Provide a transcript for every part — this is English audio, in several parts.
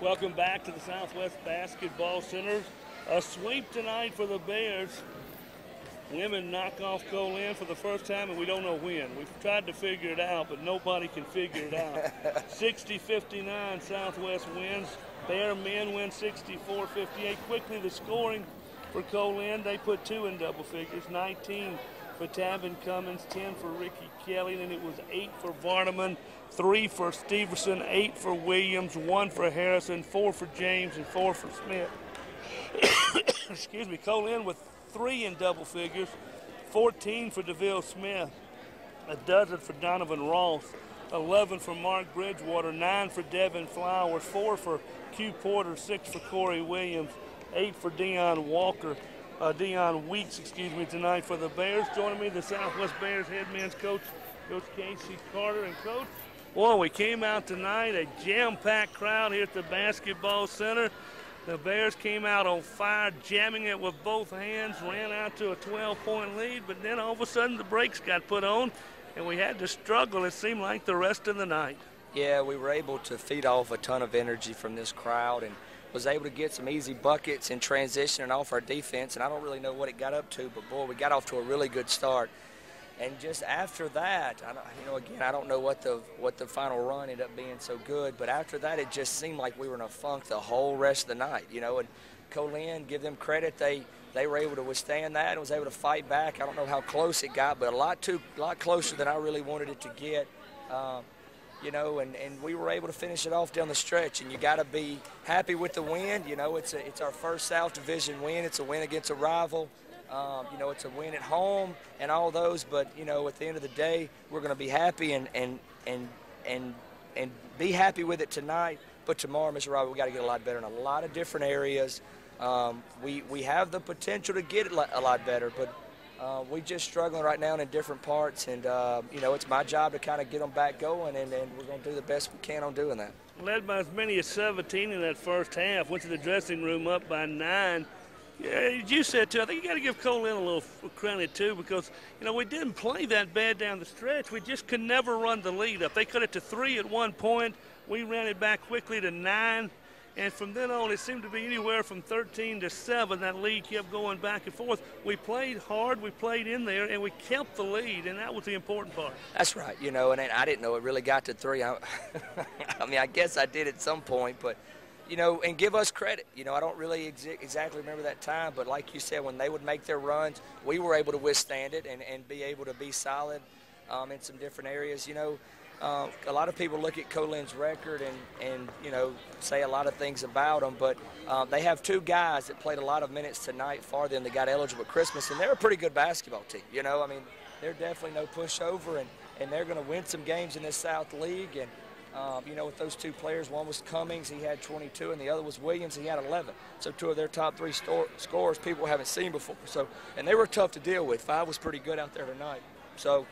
Welcome back to the Southwest Basketball Center. A sweep tonight for the Bears. Women knock off Colin for the first time, and we don't know when. We've tried to figure it out, but nobody can figure it out. 60-59, Southwest wins. Bear men win 64-58. Quickly, the scoring for Colin, they put 2 in double figures. 19 for Tabin Cummins, 10 for Ricky Kelly, and it was 8 for Vardaman, 3 for Steverson, 8 for Williams, 1 for Harrison, 4 for James, and 4 for Smith. Excuse me, Colin with 3 in double figures, 14 for DeVille Smith, a dozen for Donovan Ross, 11 for Mark Bridgewater, 9 for Devin Flowers, 4 for Q Porter, 6 for Corey Williams, 8 for Dion Weeks, tonight for the Bears. Joining me, the Southwest Bears head men's coach, Coach Casey Carter. And Coach, boy, we came out tonight, a jam-packed crowd here at the basketball center. The Bears came out on fire, jamming it with both hands, ran out to a 12-point lead, but then all of a sudden the brakes got put on, and we had to struggle, it seemed like, the rest of the night. Yeah, we were able to feed off a ton of energy from this crowd and was able to get some easy buckets in transition and off our defense, and I don't really know what it got up to, but, boy, we got off to a really good start. And just after that, I don't know what the final run ended up being so good, but after that it just seemed like we were in a funk the whole rest of the night, and Colin, give them credit, they were able to withstand that and was able to fight back. I don't know how close it got, but a lot closer than I really wanted it to get, and we were able to finish it off down the stretch, and you got to be happy with the win. It's our first South Division win. It's a win against a rival. It's a win at home and all those, but, at the end of the day, we're going to be happy and be happy with it tonight. But tomorrow, Mr. Robbie, we got to get a lot better in a lot of different areas. We have the potential to get a lot better, but we're just struggling right now in different parts, and, it's my job to kind of get them back going, and we're going to do the best we can on doing that. Led by as many as 17 in that first half, went to the dressing room up by 9. Yeah, as you said, too, I think you got to give Colin a little credit, too, because, we didn't play that bad down the stretch. We just could never run the lead up. They cut it to 3 at one point. We ran it back quickly to 9. And from then on, it seemed to be anywhere from 13 to 7. That lead kept going back and forth. We played hard, we played in there, and we kept the lead, and that was the important part. That's right, and I didn't know it really got to 3. I guess I did at some point, but – and give us credit. I don't really exactly remember that time, but like you said, when they would make their runs, we were able to withstand it and be able to be solid in some different areas. A lot of people look at Colin's record and say a lot of things about them, but they have 2 guys that played a lot of minutes tonight for them that got eligible at Christmas, and they're a pretty good basketball team. They're definitely no pushover, and they're going to win some games in this South League. And with those 2 players, one was Cummings, he had 22, and the other was Williams, he had 11. So 2 of their top 3 scorers people haven't seen before. So, and they were tough to deal with. 5 was pretty good out there tonight. So,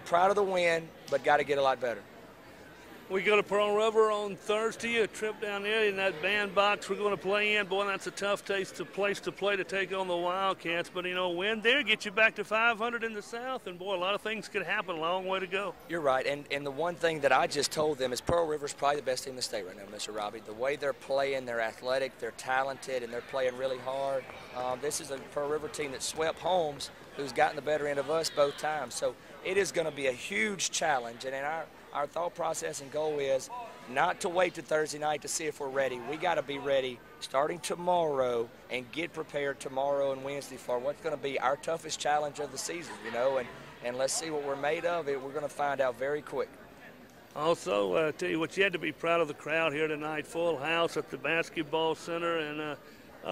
proud of the win, but got to get a lot better. We go to Pearl River on Thursday, a trip down there in that bandbox we're going to play in. Boy, that's a tough place to play to take on the Wildcats. But, win there, get you back to 500 in the South. And, boy, a lot of things could happen. A long way to go. You're right. And the one thing that I just told them is Pearl River's probably the best team in the state right now, Mr. Robbie. The way they're playing, they're athletic, they're talented, and they're playing really hard. This is a Pearl River team that swept Holmes, who's gotten the better end of us both times. So it is going to be a huge challenge. And in our thought process and goal is not to wait to Thursday night to see if we're ready. We got to be ready starting tomorrow and get prepared tomorrow and Wednesday for what's going to be our toughest challenge of the season, and let's see what we're made of. We're going to find out very quick. Also, tell you what, you had to be proud of the crowd here tonight. Full house at the basketball center, and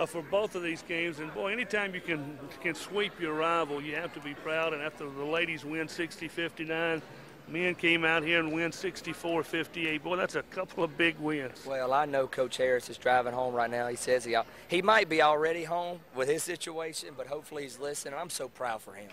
for both of these games. And, boy, anytime you can sweep your rival, you have to be proud. And after the ladies win 60-59, men came out here and win 64-58. Boy, that's a couple of big wins. Well, I know Coach Harris is driving home right now. He says he might be already home with his situation, but hopefully he's listening. I'm so proud for him.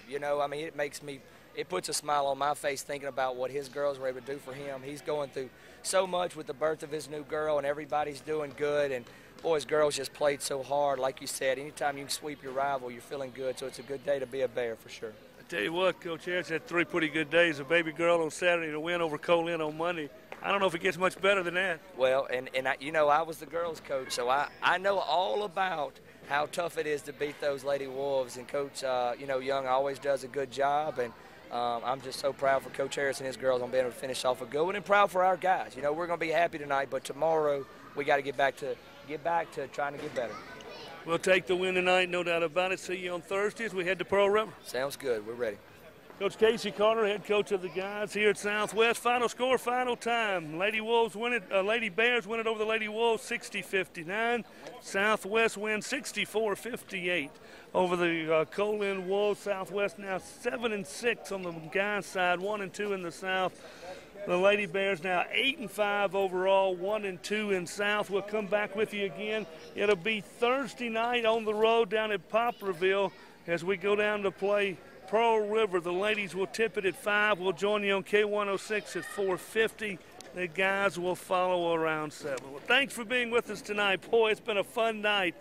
It puts a smile on my face thinking about what his girls were able to do for him. He's going through so much with the birth of his new girl, and everybody's doing good. And, boy, his girls just played so hard. Like you said, anytime you can sweep your rival, you're feeling good. So it's a good day to be a Bear for sure. I tell you what, Coach Harris had 3 pretty good days. A baby girl on Saturday and a win over Colin on Monday. I don't know if it gets much better than that. Well, and I, you know, I was the girls' coach, so I know all about how tough it is to beat those Lady Wolves. And Coach, you know, Young always does a good job. And I'm just so proud for Coach Harris and his girls on being able to finish off a good one, and proud for our guys. You know, we're going to be happy tonight, but tomorrow we got to get back to trying to get better. We'll take the win tonight, no doubt about it. See you on Thursday as we head to Pearl River. Sounds good. We're ready. Coach CaseyCarter, head coach of the guys here at Southwest. Final score, final time. Lady Wolves win it. Lady Bears win it over the Lady Wolves 60-59. Southwest wins 64-58 over the Colin Wolves. Southwest now 7-6 on the guys' side, 1-2 in the South. The Lady Bears now 8-5 overall, 1-2 in South. We'll come back with you again. It'll be Thursday night on the road down at Poplarville as we go down to play Pearl River. The ladies will tip it at 5. We'll join you on K106 at 4:50. The guys will follow around 7. Well, thanks for being with us tonight. Boy, it's been a fun night.